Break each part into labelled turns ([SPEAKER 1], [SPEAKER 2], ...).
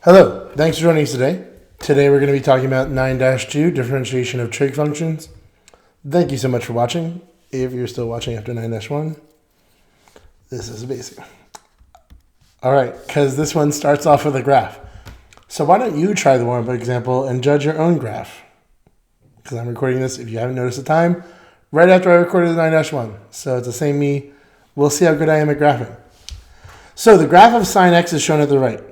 [SPEAKER 1] Hello, thanks for joining us today. Today we're going to be talking about 9-2, differentiation of trig functions. Thank you so much for watching. If you're still watching after 9-1, this is basic. All right, because this one starts off with a graph. So why don't you try the warm-up example and judge your own graph? Because I'm recording this, if you haven't noticed the time, right after I recorded the 9-1. So it's the same me. We'll see how good I am at graphing. So the graph of sine x is shown at the right.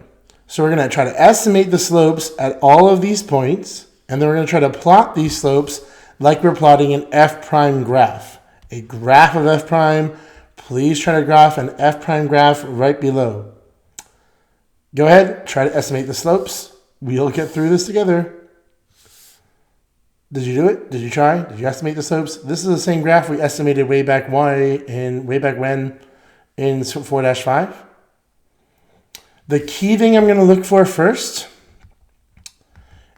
[SPEAKER 1] So we're going to try to estimate the slopes at all of these points, and then we're going to try to plot these slopes like we're plotting an f prime graph. A graph of f prime. Please try to graph an f prime graph right below. Go ahead, try to estimate the slopes. We'll get through this together. Did you do it? Did you try? Did you estimate the slopes? This is the same graph we estimated way back when in 4-5. The key thing I'm going to look for first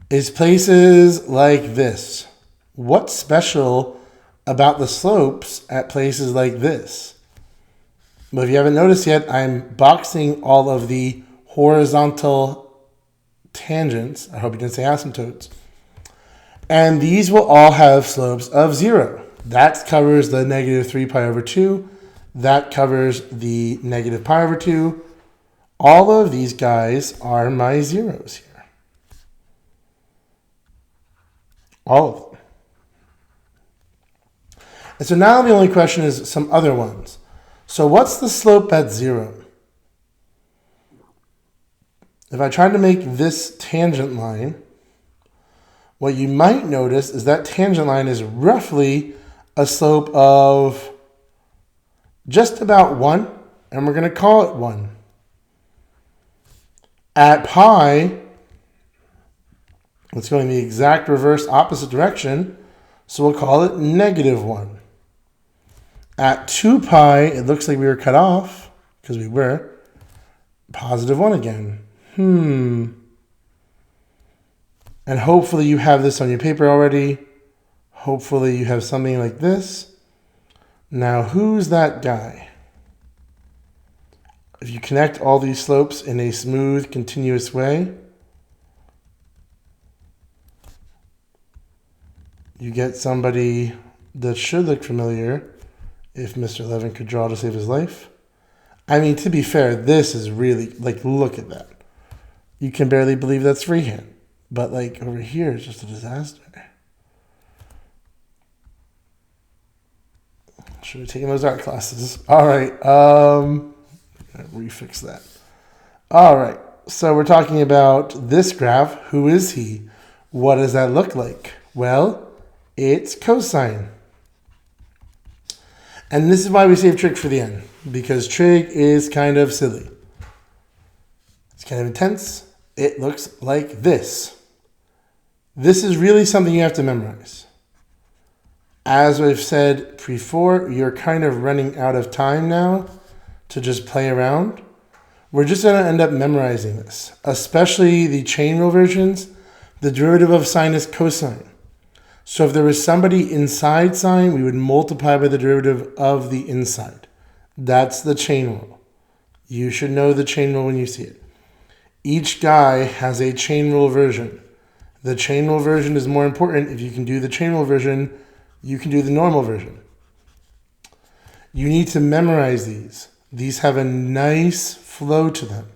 [SPEAKER 1] is places like this. What's special about the slopes at places like this? But if you haven't noticed yet, I'm boxing all of the horizontal tangents. I hope you didn't say asymptotes. And these will all have slopes of 0. That covers the negative 3 pi over 2. That covers the negative pi over 2. All of these guys are my zeros here. All of them. And so now the only question is some other ones. So what's the slope at 0? If I try to make this tangent line, what you might notice is that tangent line is roughly a slope of just about 1, and we're going to call it 1. At pi, it's going the exact reverse opposite direction, so we'll call it negative 1. At 2 pi, it looks like we were cut off, because we were, positive 1 again. And hopefully you have this on your paper already. Hopefully you have something like this. Now, who's that guy? If you connect all these slopes in a smooth, continuous way, you get somebody that should look familiar if Mr. Leven could draw to save his life. I mean, to be fair, this is really, like, look at that. You can barely believe that's freehand. But, like, over here is just a disaster. Should have taken those art classes. All right. Refix that. All right. So we're talking about this graph. Who is he? What does that look like? Well, it's cosine. And this is why we save trig for the end. Because trig is kind of silly. It's kind of intense. It looks like this. This is really something you have to memorize. As we've said before, you're kind of running out of time now to just play around. We're just going to end up memorizing this, especially the chain rule versions. The derivative of sine is cosine. So if there was somebody inside sine, we would multiply by the derivative of the inside. That's the chain rule. You should know the chain rule when you see it. Each guy has a chain rule version. The chain rule version is more important. If you can do the chain rule version, you can do the normal version. You need to memorize these. These have a nice flow to them.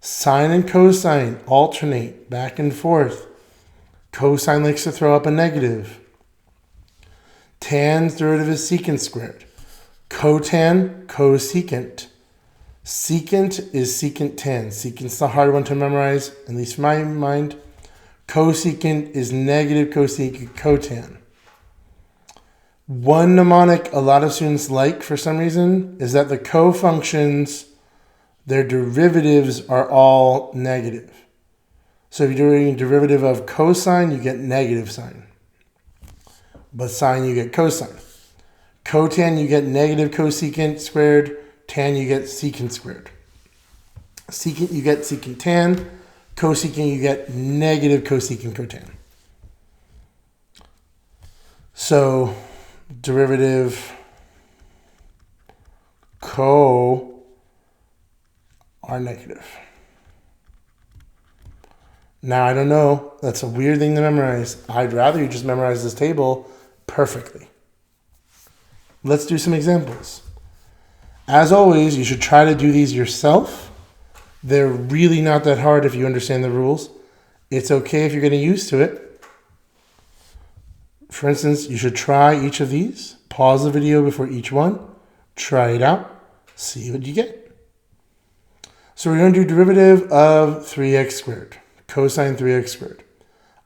[SPEAKER 1] Sine and cosine alternate back and forth. Cosine likes to throw up a negative. Tan's derivative is secant squared. Cotan, cosecant. Secant is secant tan. Secant's the hard one to memorize, at least in my mind. Cosecant is negative cosecant cotan. One mnemonic a lot of students like for some reason is that the co-functions, their derivatives are all negative. So if you're doing derivative of cosine, you get negative sine. But sine, you get cosine. Cotan, you get negative cosecant squared. Tan, you get secant squared. Secant, you get secant tan. Cosecant, you get negative cosecant cotan. So derivative co are negative. Now, I don't know. That's a weird thing to memorize. I'd rather you just memorize this table perfectly. Let's do some examples. As always, you should try to do these yourself. They're really not that hard if you understand the rules. It's okay if you're getting used to it. For instance, you should try each of these. Pause the video before each one. Try it out. See what you get. So we're going to do derivative of 3x squared. Cosine 3x squared.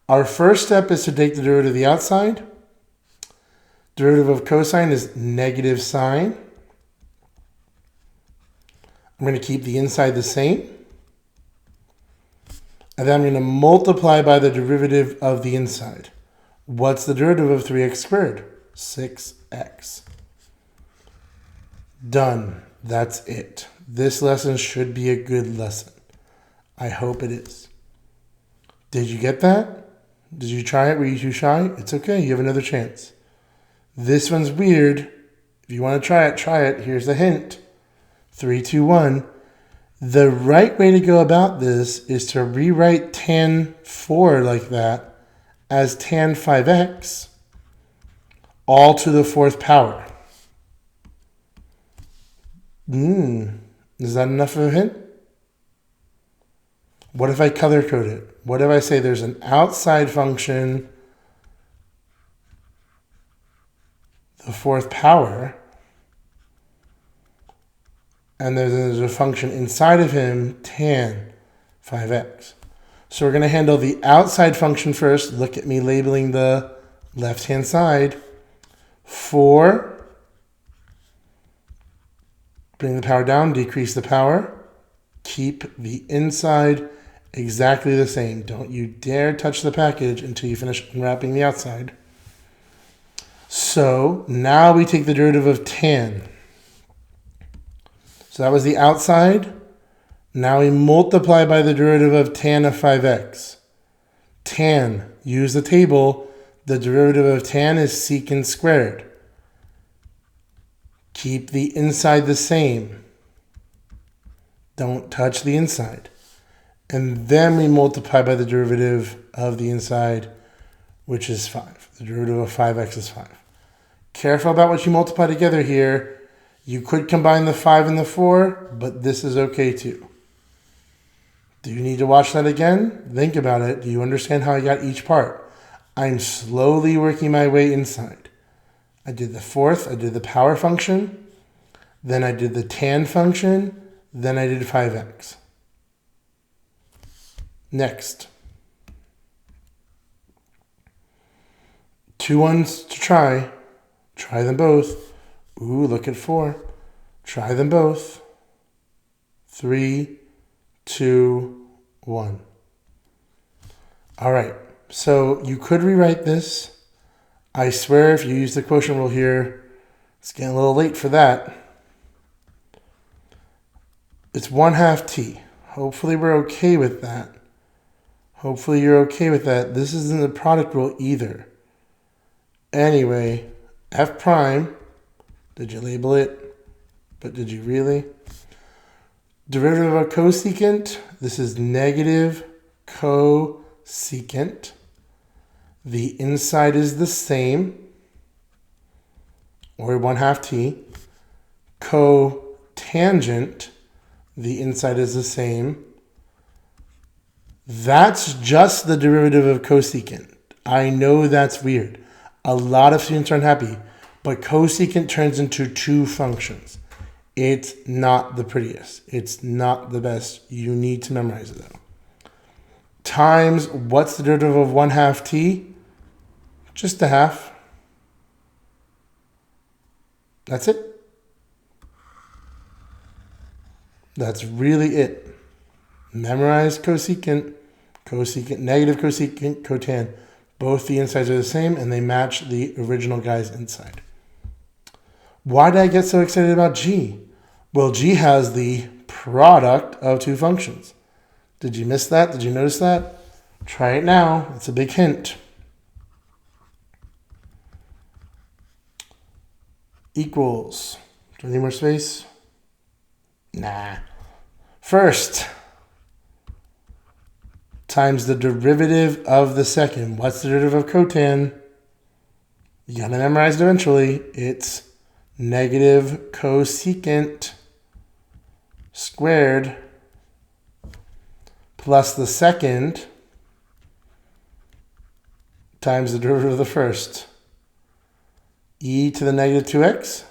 [SPEAKER 1] Our first step is to take the derivative of the outside. Derivative of cosine is negative sine. I'm going to keep the inside the same. And then I'm going to multiply by the derivative of the inside. What's the derivative of 3x squared? 6x. Done. That's it. This lesson should be a good lesson. I hope it is. Did you get that? Did you try it? Were you too shy? It's okay. You have another chance. This one's weird. If you want to try it. Here's the hint. 3, 2, 1. The right way to go about this is to rewrite tan 4 like that as tan 5x all to the 4th power. Is that enough of a hint? What if I color code it? What if I say there's an outside function, the 4th power, and there's a function inside of him, tan 5x. So we're going to handle the outside function first. Look at me labeling the left-hand side. 4, bring the power down, decrease the power. Keep the inside exactly the same. Don't you dare touch the package until you finish unwrapping the outside. So now we take the derivative of tan. So that was the outside. Now we multiply by the derivative of tan of 5x. Tan, use the table. The derivative of tan is secant squared. Keep the inside the same. Don't touch the inside. And then we multiply by the derivative of the inside, which is 5. The derivative of 5x is 5. Careful about what you multiply together here. You could combine the 5 and the 4, but this is okay too. Do you need to watch that again? Think about it. Do you understand how I got each part? I'm slowly working my way inside. I did the 4th, I did the power function, then I did the tan function, then I did 5x. Next. 2 ones to try. Try them both. Ooh, look at 4. Try them both. 3, 2, 1. All right. So you could rewrite this. I swear if you use the quotient rule here, it's getting a little late for that. It's 1/2 t. Hopefully we're okay with that. Hopefully you're okay with that. This isn't the product rule either. Anyway, f prime, did you label it? But did you really? Derivative of a cosecant, this is negative cosecant. The inside is the same, or 1/2 t. Cotangent, the inside is the same. That's just the derivative of cosecant. I know that's weird. A lot of students aren't happy, but cosecant turns into 2 functions. It's not the prettiest. It's not the best. You need to memorize it though. Times, what's the derivative of 1/2 t? Just a half. That's it. That's really it. Memorize cosecant, cosecant, negative cosecant, cotan. Both the insides are the same and they match the original guy's inside. Why did I get so excited about G? Well, G has the product of 2 functions. Did you miss that? Did you notice that? Try it now. It's a big hint. Equals. Do I need more space? Nah. First, times the derivative of the second. What's the derivative of cotan? You gotta memorize it eventually. It's negative cosecant squared plus the second times the derivative of the first. E to the negative 2x.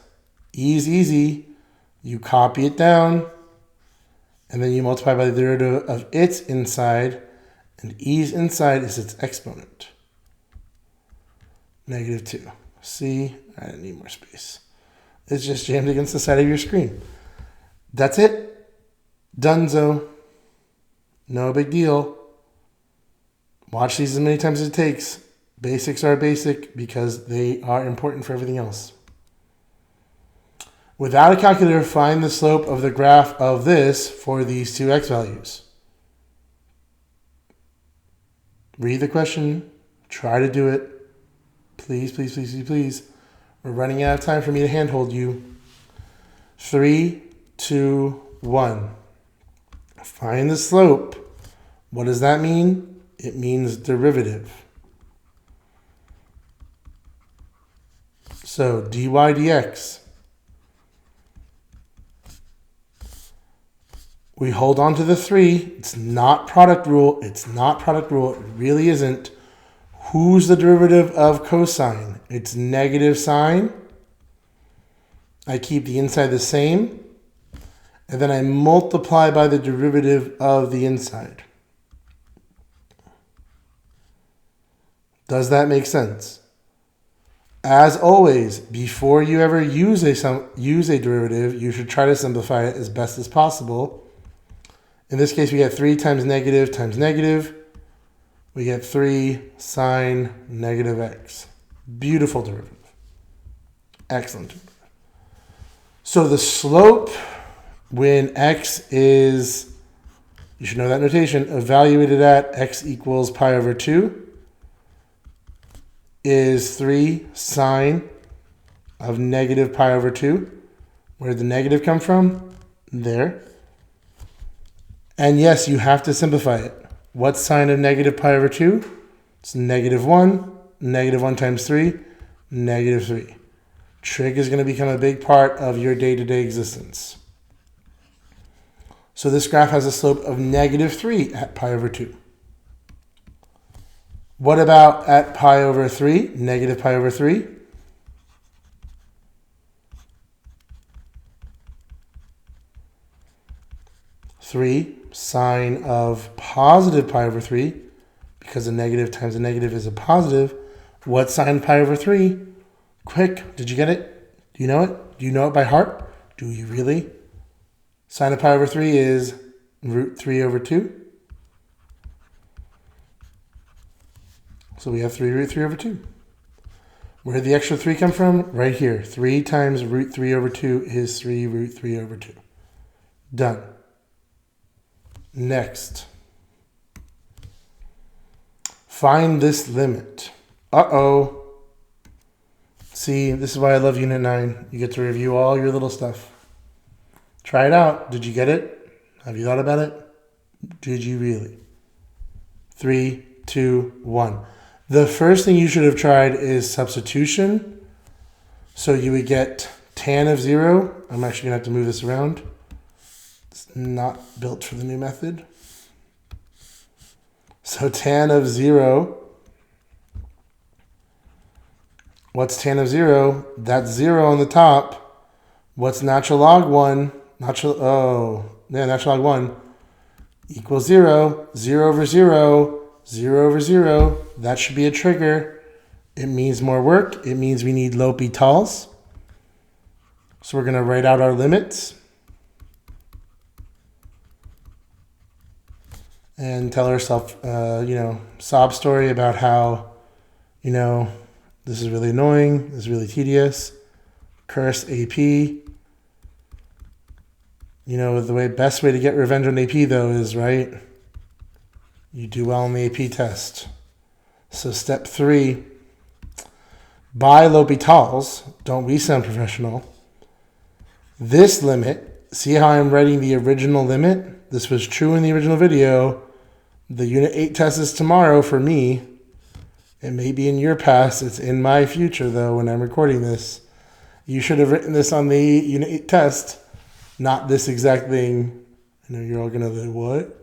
[SPEAKER 1] E is easy. You copy it down, and then you multiply by the derivative of its inside, and e's inside is its exponent. Negative 2. See, I didn't need more space. It's just jammed against the side of your screen. That's it. Dunzo. No big deal. Watch these as many times as it takes. Basics are basic because they are important for everything else. Without a calculator, find the slope of the graph of this for these two x values. Read the question. Try to do it. Please, please, please, please, please. We're running out of time for me to handhold you. 3, 2, 1. Find the slope. What does that mean? It means derivative. So dy dx. We hold on to the 3. It's not product rule. It's not product rule. It really isn't. Who's the derivative of cosine? It's negative sine. I keep the inside the same. And then I multiply by the derivative of the inside. Does that make sense? As always, before you ever use a derivative, you should try to simplify it as best as possible. In this case, we get 3 times negative. We get 3 sine negative x. Beautiful derivative. Excellent derivative. So the slope when x is, you should know that notation, evaluated at x equals pi over 2 is 3 sine of negative pi over 2. Where did the negative come from? There. And yes, you have to simplify it. What's sine of negative pi over 2? It's negative 1. Negative 1 times 3, negative 3. Trig is going to become a big part of your day-to-day existence. So this graph has a slope of negative 3 at pi over 2. What about at pi over 3, negative pi over 3? Three sine of positive pi over 3, because a negative times a negative is a positive. What's sine pi over 3? Quick, did you get it? Do you know it? Do you know it by heart? Do you really? Sine of pi over 3 is root 3 over 2. So we have 3 root 3 over 2. Where did the extra 3 come from? Right here. 3 times root 3 over 2 is 3 root 3 over 2. Done. Next. Find this limit. Uh-oh. See, this is why I love Unit 9. You get to review all your little stuff. Try it out. Did you get it? Have you thought about it? Did you really? 3, 2, 1. The first thing you should have tried is substitution. So you would get tan of 0. I'm actually going to have to move this around. It's not built for the new method. So tan of 0. What's tan of 0? That's 0 on the top. What's natural log 1? Natural log 1 equals 0. 0 over 0. 0 over 0. That should be a trigger. It means more work. It means we need L'Hopital's. So we're going to write out our limits. And tell ourselves, sob story about how, this is really annoying. This is really tedious. Curse AP. The best way to get revenge on AP, though, is, right? You do well on the AP test. So step 3, by L'Hopital's, don't we sound professional? This limit, see how I'm writing the original limit? This was true in the original video. The Unit 8 test is tomorrow for me. It may be in your past. It's in my future, though, when I'm recording this. You should have written this on the Unit 8 test, not this exact thing. I know you're all going to be, what?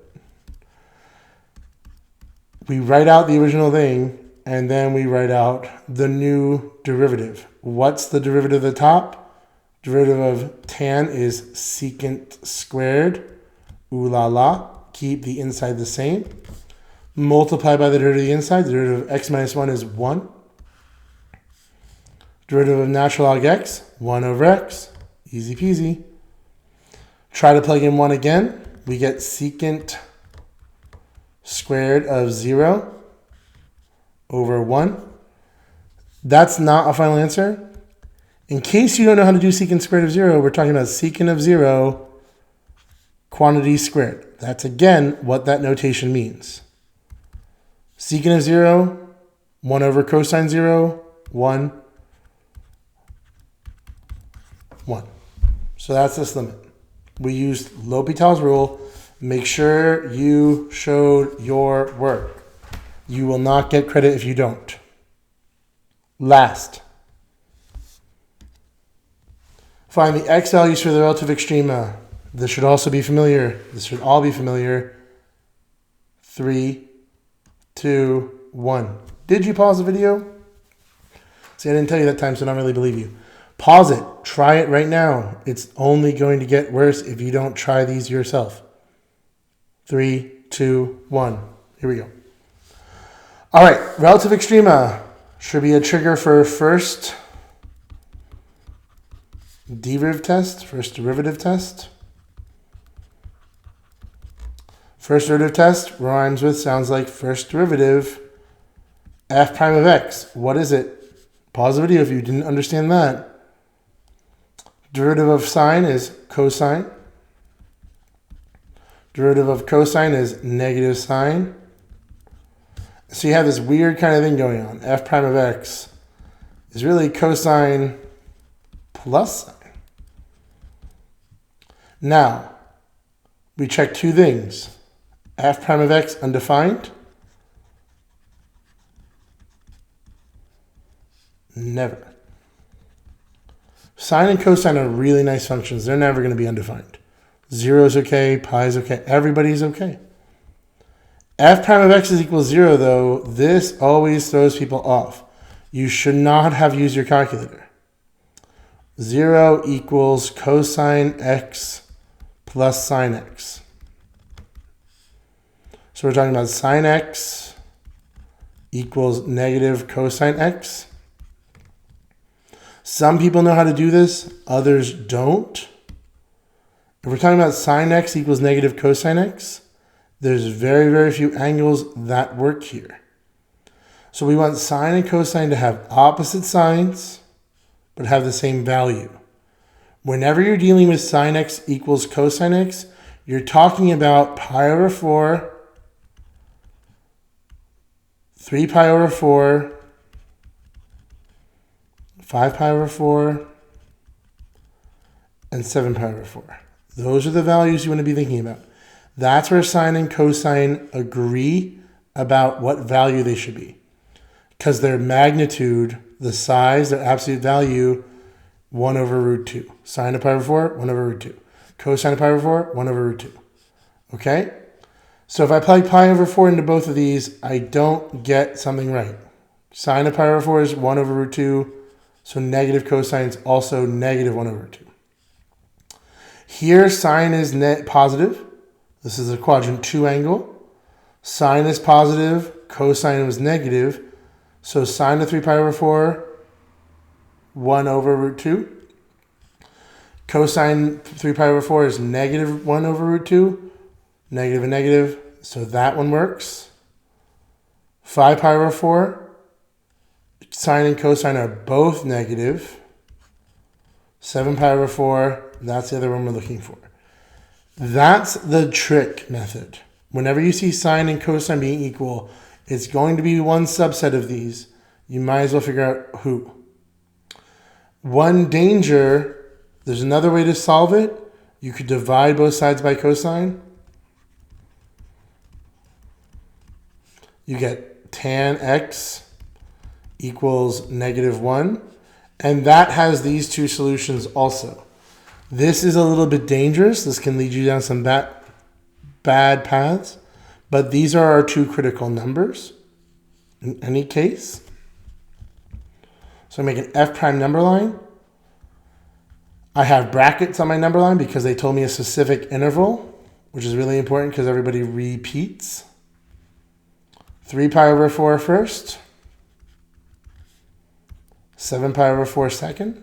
[SPEAKER 1] We write out the original thing, and then we write out the new derivative. What's the derivative at the top? Derivative of tan is secant squared. Ooh la la. Keep the inside the same. Multiply by the derivative of the inside. The derivative of x minus 1 is 1. Derivative of natural log x, 1 over x. Easy peasy. Try to plug in 1 again. We get secant squared of 0 over 1. That's not a final answer. In case you don't know how to do secant squared of 0, we're talking about secant of 0 quantity squared. That's, again, what that notation means. Secant of 0, 1 over cosine 0, 1, 1. So that's this limit. We used L'Hopital's rule. Make sure you showed your work. You will not get credit if you don't. Last. Find the x values for the relative extrema. This should also be familiar. This should all be familiar. 3, 2, 1. Did you pause the video? See, I didn't tell you that time, so I don't really believe you. Pause it. Try it right now. It's only going to get worse if you don't try these yourself. 3, 2, 1. Here we go. All right. Relative extrema should be a trigger for first derivative test. First derivative test. First derivative test rhymes with, sounds like first derivative, f prime of x. What is it? Pause the video if you didn't understand that. Derivative of sine is cosine. Derivative of cosine is negative sine. So you have this weird kind of thing going on. F prime of x is really cosine plus sine. Now, we check two things. F prime of x undefined? Never. Sine and cosine are really nice functions. They're never going to be undefined. 0 is okay, pi is okay, everybody's okay. F prime of x is equal 0, though. This always throws people off. You should not have used your calculator. 0 equals cosine x plus sine x. So we're talking about sine x equals negative cosine x. Some people know how to do this, others don't. If we're talking about sine x equals negative cosine x, there's very, very few angles that work here. So we want sine and cosine to have opposite signs, but have the same value. Whenever you're dealing with sine x equals cosine x, you're talking about pi over 4, 3 pi over 4, 5 pi over 4, and 7 pi over 4. Those are the values you want to be thinking about. That's where sine and cosine agree about what value they should be. Because their magnitude, the size, their absolute value, 1 over root 2. Sine of pi over 4, 1 over root 2. Cosine of pi over 4, 1 over root 2. Okay? So if I plug pi over 4 into both of these, I don't get something right. Sine of pi over 4 is 1 over root 2. So negative cosine is also negative 1 over root 2. Here, sine is net positive. This is a quadrant 2 angle. Sine is positive. Cosine was negative. So sine of 3 pi over 4, 1 over root 2. Cosine 3 pi over 4 is negative 1 over root 2. Negative and negative. So that one works. 5 pi over 4. Sine and cosine are both negative. 7 pi over 4. That's the other one we're looking for. That's the trick method. Whenever you see sine and cosine being equal, it's going to be one subset of these. You might as well figure out who. One danger, there's another way to solve it. You could divide both sides by cosine. you get tan x equals -1. And that has these two solutions also. This is a little bit dangerous. This can lead you down some bad paths. But these are our two critical numbers in any case. So I make an f prime number line. I have brackets on my number line because they told me a specific interval, which is really important because everybody repeats. 3 pi over 4 first. 7 pi over 4 second.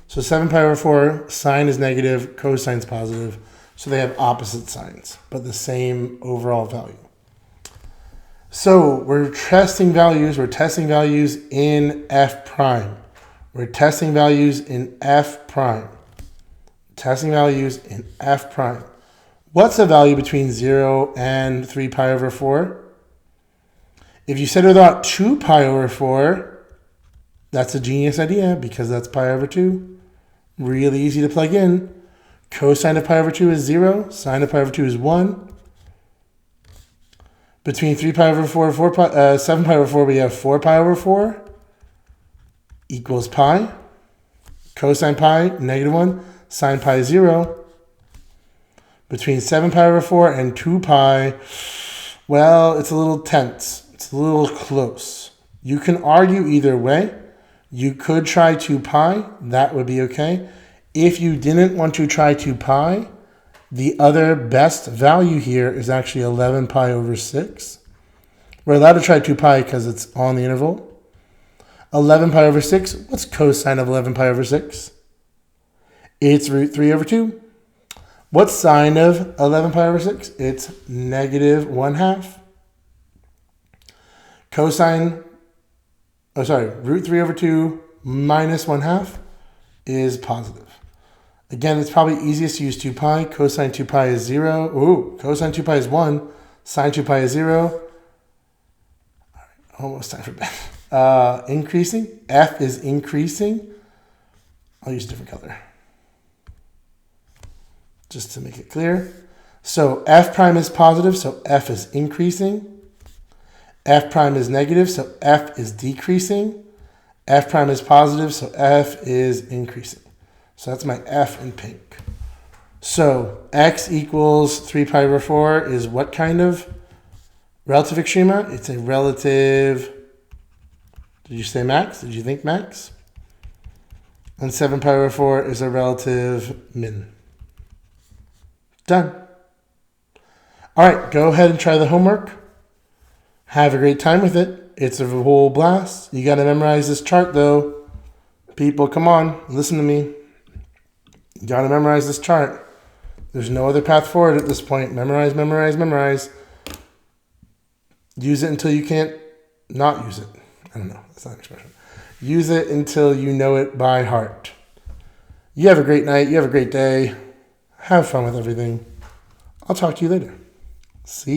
[SPEAKER 1] So 7 pi over 4, sine is negative, cosine is positive. So they have opposite signs, but the same overall value. So we're testing values. We're testing values in f prime. We're testing values in f prime. Testing values in f prime. What's the value between 0 and 3 pi over 4? If you said about 2 pi over 4, that's a genius idea because that's pi over 2. Really easy to plug in. Cosine of pi over 2 is 0. Sine of pi over 2 is 1. Between 3 pi over 4 and 7 pi over 4, we have 4 pi over 4 equals pi. Cosine pi, -1. Sine pi, 0. Between 7 pi over 4 and 2 pi, well, it's a little tense. It's a little close. You can argue either way. You could try 2 pi. That would be okay. If you didn't want to try 2 pi, the other best value here is actually 11 pi over 6. We're allowed to try 2 pi because it's on the interval. 11 pi over 6, what's cosine of 11 pi over 6? It's root 3 over 2. What's sine of 11 pi over 6? It's -1/2. Root 3 over 2 minus 1/2 is positive. Again, it's probably easiest to use 2 pi. Cosine 2 pi is 0. Ooh, cosine 2 pi is 1. Sine 2 pi is 0. All right, almost time for bed. Increasing. F is increasing. I'll use a different color just to make it clear. So f prime is positive, so f is increasing. F prime is negative, so f is decreasing. F prime is positive, so f is increasing. So that's my f in pink. So x equals 3 pi over 4 is what kind of relative extrema? It's a relative, did you say max? Did you think max? And 7 pi over 4 is a relative min. Done. All right, go ahead and try the homework. Have a great time with it. It's a whole blast. You got to memorize this chart, though. People, come on, listen to me. You got to memorize this chart. There's no other path forward at this point. Memorize, memorize, memorize. Use it until you can't not use it. I don't know. That's not an expression. Use it until you know it by heart. You have a great night. You have a great day. Have fun with everything. I'll talk to you later. See ya.